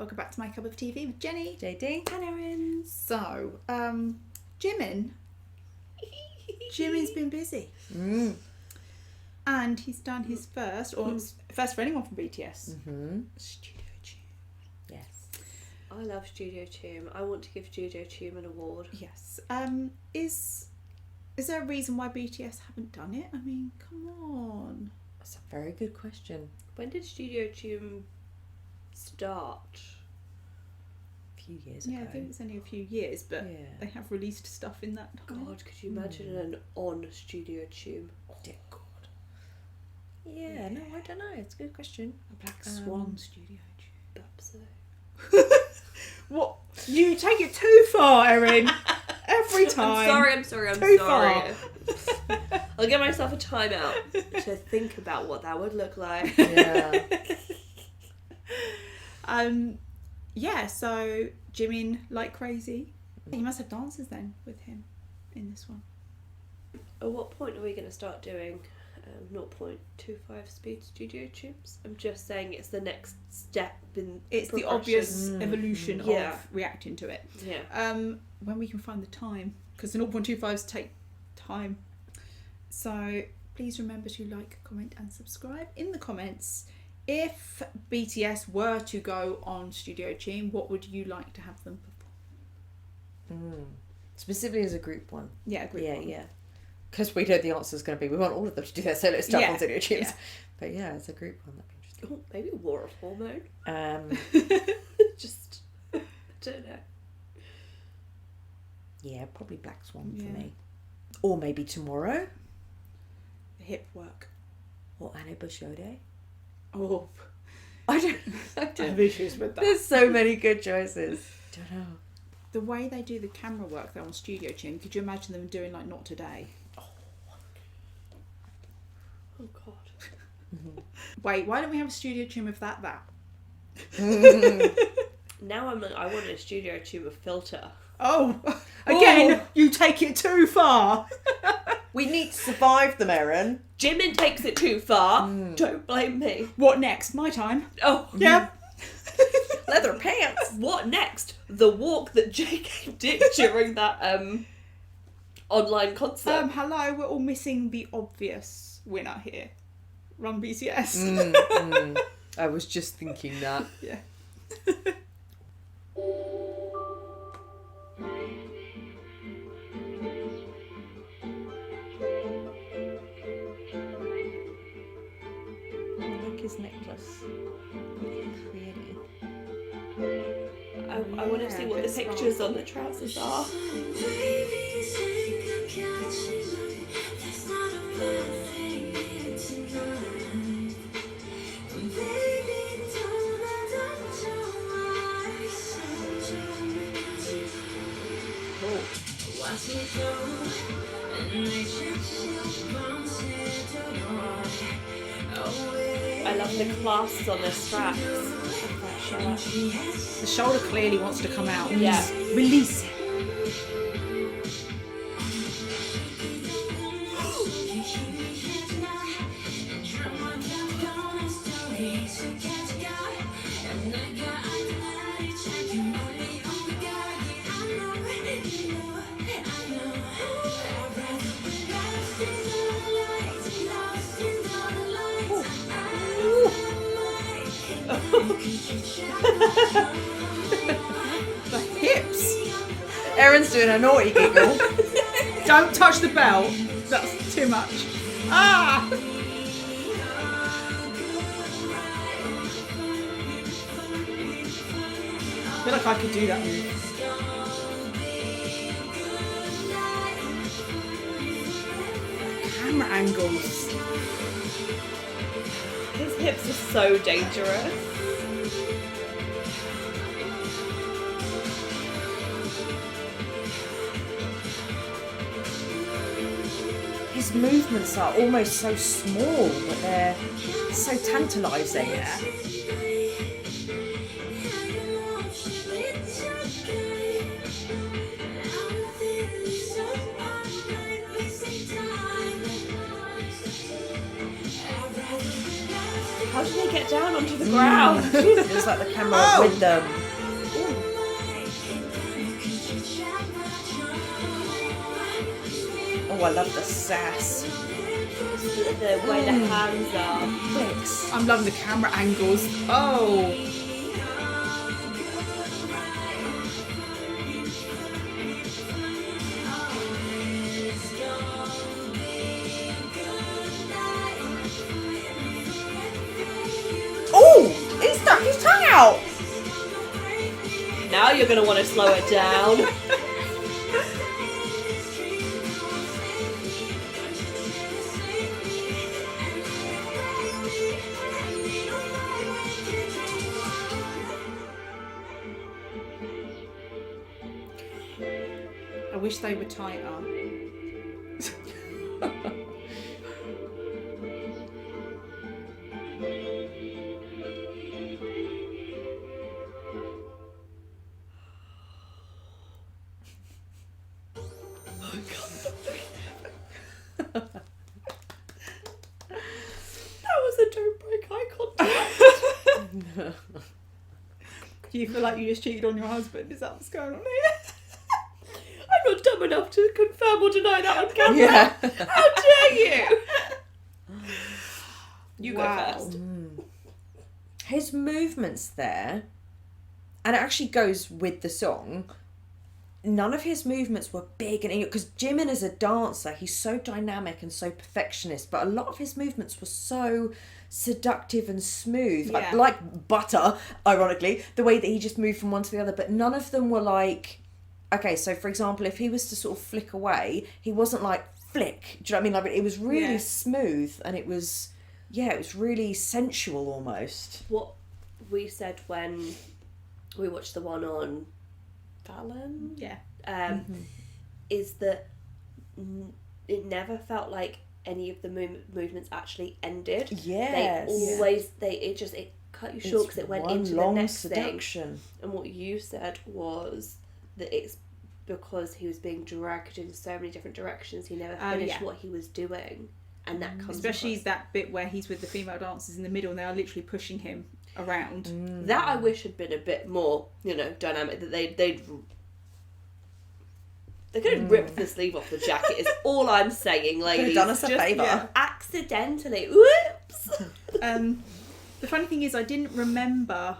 Welcome back to My Cup of TV with Jenny, JD, and Erin. So, Jimin's been busy. And he's done his first for anyone from BTS. Studio Choom. Yes. I love Studio Choom. I want to give Studio Choom an award. Yes. Is there a reason why BTS haven't done it? I mean, come on. That's a very good question. When did Studio Choom start? A few years ago. Yeah, I think it's only a few years, but they have released stuff in that time. God, could you imagine an on Studio Choom? Oh, dear God. Yeah, no, I don't know. It's a good question. A Black Swan Studio Choom. So. What? You take it too far, Erin. Every time. I'm sorry. Too far. I'll give myself a timeout to think about what that would look like. Yeah. Yeah, so Jimin like crazy. You must have dancers then with him in this one. At what point are we going to start doing 0.25 speed Studio Chooms? I'm just saying it's the next step in it's the obvious evolution of reacting to it. Yeah. When we can find the time, because the 0.25s take time. So please remember to like, comment and subscribe. In the comments, if BTS were to go on Studio Choom, what would you like to have them perform? Specifically as a group one. Yeah, group one. Yeah. Because we know the answer is going to be we want all of them to do their solo stuff on Studio Chooms. Yeah. But yeah, as a group one, that'd be interesting. Oh, maybe War of Hormone. Just, I don't know. Yeah, probably Black Swan for me. Or maybe Tomorrow. The hip work. Or Anne Bushode. Oh, I don't have issues with that. There's so many good choices. Don't know. The way they do the camera work though on Studio Choom, could you imagine them doing like Not Today? Oh God. Wait, why don't we have a Studio Choom of that? Now I want a Studio Choom of Filter. Oh, again, you take it too far. We need to survive them, Erin. Jimin takes it too far. Don't blame me. What next? My time. Oh. Yeah. Leather pants. What next? The walk that JK did during that online concert. Hello, we're all missing the obvious winner here. Run BTS. I was just thinking that. Yeah. His necklace. Pretty. I want to see what the pictures on the trousers are. I love the clasps on the straps of that shirt. The shoulder clearly wants to come out. Yeah. Release it. The hips. Erin's doing a naughty giggle. Don't touch the belt. That's too much. Ah! I feel like I could do that move. Camera angles. His hips are so dangerous. His movements are almost so small, but they're so tantalising. Yeah. How did they get down onto the ground? It was like the camera Oh! with them. Oh, I love the sass. The way the hands are. Flicks. I'm loving the camera angles. Oh. Oh! He stuck his tongue out! Now you're going to want to slow it down. I wish they were tighter. That was a don't break eye contact. Do you feel like you just cheated on your husband? Is that what's going on here? I'm not dumb enough to confirm or deny that on camera. Yeah. How dare you? You Wow. go first. His movements there, and it actually goes with the song, none of his movements were big and because Jimin as a dancer, he's so dynamic and so perfectionist, but a lot of his movements were so seductive and smooth, Yeah. like butter, ironically, the way that he just moved from one to the other, but none of them were like, okay, so for example, if he was to sort of flick away, he wasn't like flick, do you know what I mean? Like, it was really Yeah. smooth, and it was really sensual almost. What we said when we watched the one on Feltham, Yeah. is that it never felt like any of the movements actually ended. Yes. It cut you short because it went one into the long next thing. seduction. And what you said was that it's because he was being dragged in so many different directions, he never finished what he was doing, and that comes Especially across. that bit where he's with the female dancers in the middle and they are literally pushing him around. That I wish had been a bit more, dynamic. That they could have ripped the sleeve off the jacket. Is all I'm saying, ladies. Could have done us a Just favour. accidentally. Whoops. The funny thing is I didn't remember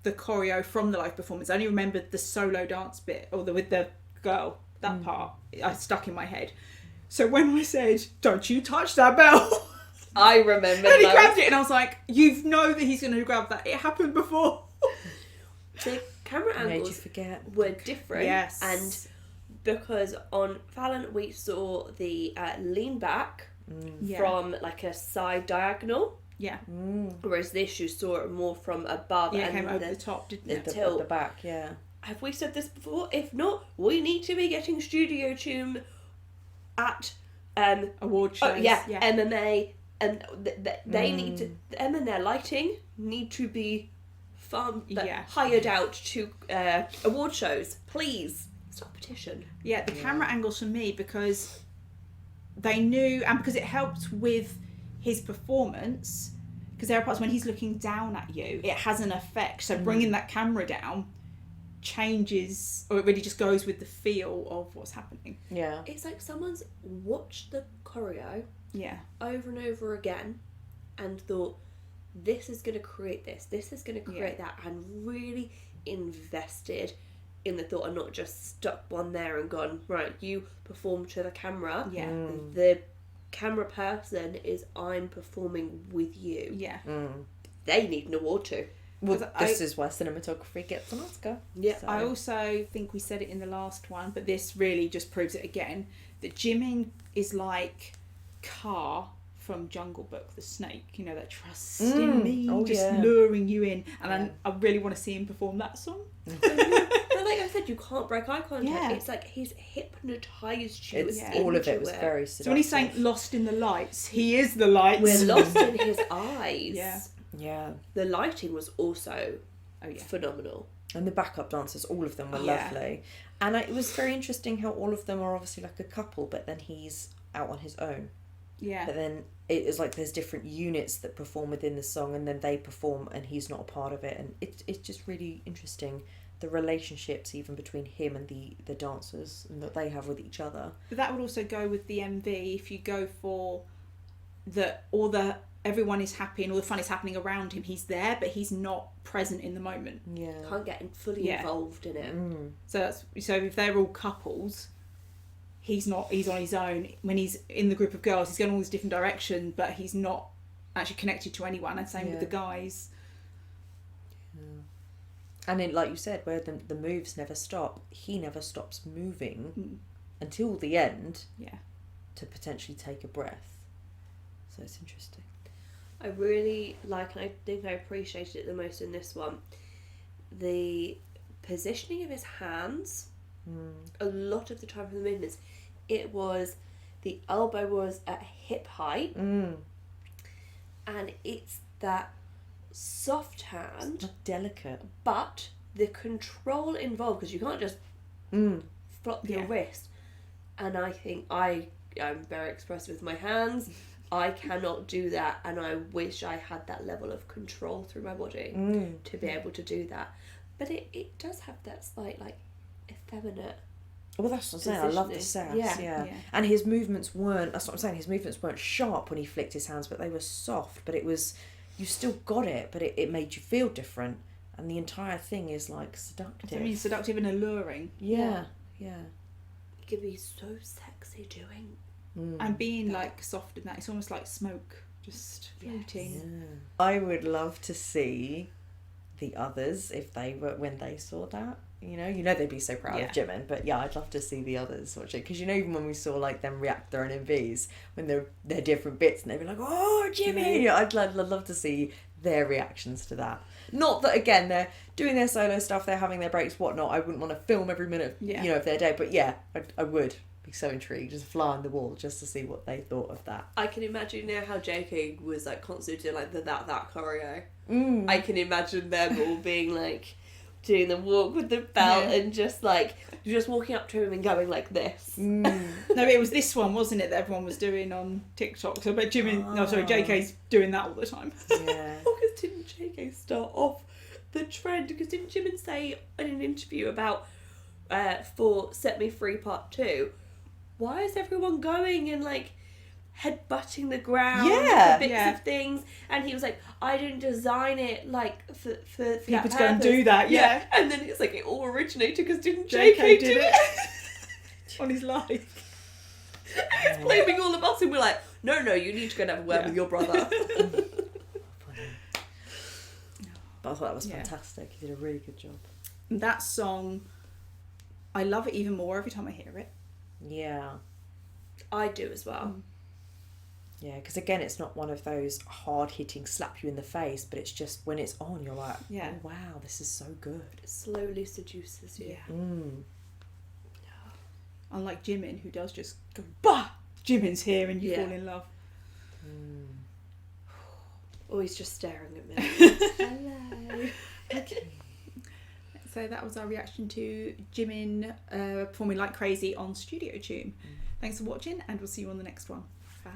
the choreo from the live performance. I only remembered the solo dance bit, or with the girl, that part. I stuck in my head. So when I said, "Don't you touch that bell," I remember. and he grabbed it, and I was like, "You know that he's going to grab that. It happened before." The camera Made you angles forget. were different. Yes. And because on Fallon we saw the lean back Yeah. from like a side diagonal, Yeah. whereas this you saw it more from above. Yeah, it and came over the top, didn't the it? At tilt. the back, yeah. Have we said this before? If not, we need to be getting Studio Choom at Award shows. MMA, and they need to them and their lighting need to be hired out to award shows. Please stop petition. Yeah, the camera angles for me, because they knew, and because it helped with his performance, because there are parts when he's looking down at you, it has an effect. So bringing that camera down changes, or it really just goes with the feel of what's happening. Yeah. It's like someone's watched the choreo Yeah. over and over again and thought, this is going to create this is going to create that, and really invested in the thought, and not just stuck one there and gone, right, you perform to the camera. Yeah. The camera person is, I'm performing with you. Yeah. They need an award too. Well, 'Cause this is why cinematography gets an Oscar. Yeah. So- I also think we said it in the last one, but this really just proves it again, that JIMIN is like Car from Jungle Book, the snake, that trusting me, just luring you in. And I really want to see him perform that song. But like I said, you can't break eye contact. Yeah. It's like he's hypnotised you. It's into all of it was very seductive. So when he's saying lost in the lights, he is the lights. We're lost in his eyes. Yeah. Yeah. The lighting was also Oh yeah. phenomenal. And the backup dancers, all of them were Yeah. lovely. And it was very interesting how all of them are obviously like a couple, but then he's out on his own. Yeah. But then it is like there's different units that perform within the song, and then they perform and he's not a part of it, and it's just really interesting, the relationships even between him and the dancers and that they have with each other. But that would also go with the MV if you go for everyone is happy and all the fun is happening around him. He's there, but he's not present in the moment. Yeah. Can't get fully involved in it. So if they're all couples, he's on his own. When he's in the group of girls, he's going all these different directions, but he's not actually connected to anyone. And same with the guys. Yeah. And then, like you said, where the moves never stop, he never stops moving until the end. Yeah. To potentially take a breath. So it's interesting. I really like, and I think I appreciated it the most in this one, the positioning of his hands. A lot of the time for the movements, it was the elbow was at hip height, and it's that soft hand, it's not delicate, but the control involved, because you can't just flop your wrist. And I think I'm very expressive with my hands. I cannot do that, and I wish I had that level of control through my body to be able to do that. But it does have that slight, like, effeminate. Well, that's what I'm saying. I love the sass. Yeah. And his movements weren't. That's what I'm saying. His movements weren't sharp when he flicked his hands, but they were soft. But it was, you still got it, but it made you feel different. And the entire thing is like seductive. I mean, seductive and alluring. Yeah. It could be so sexy doing. And being like soft in that, it's almost like smoke, just floating. Yeah. I would love to see the others if they were, when they saw that. You know they'd be so proud of Jimin, but yeah, I'd love to see the others watch it, because even when we saw like them react their own MVs when they're different bits and they'd be like, oh, Jimin, I'd love to see their reactions to that. Not that again they're doing their solo stuff, they're having their breaks, whatnot. I wouldn't want to film every minute of their day, but yeah, I would be so intrigued, just fly on the wall just to see what they thought of that. I can imagine now how JK was like constantly doing like the that choreo. I can imagine them all being like doing the walk with the belt and just walking up to him and going like this. No, but it was this one, wasn't it, that everyone was doing on TikTok? So I bet JK's doing that all the time. Yeah. Because didn't JK start off the trend? Because didn't Jimin say in an interview about for Set Me Free Part 2, why is everyone going and like headbutting the ground for bits of things? And he was like, I didn't design it like for people to go and do that. And then it's like it all originated because didn't JK do it on his life? He's blaming all of us, and we're like, no, you need to go and have a word with your brother. But I thought that was fantastic. He did a really good job. That song, I love it even more every time I hear it. Yeah. I do as well. Yeah, because again, it's not one of those hard-hitting slap you in the face, but it's just when it's on, you're like, oh wow, this is so good. It slowly seduces you. Unlike Jimin, who does just go, bah! Jimin's here, and you fall in love. Oh, he's just staring at me. Hello. Okay. So that was our reaction to Jimin performing Like Crazy on Studio Choom. Thanks for watching, and we'll see you on the next one. Bye.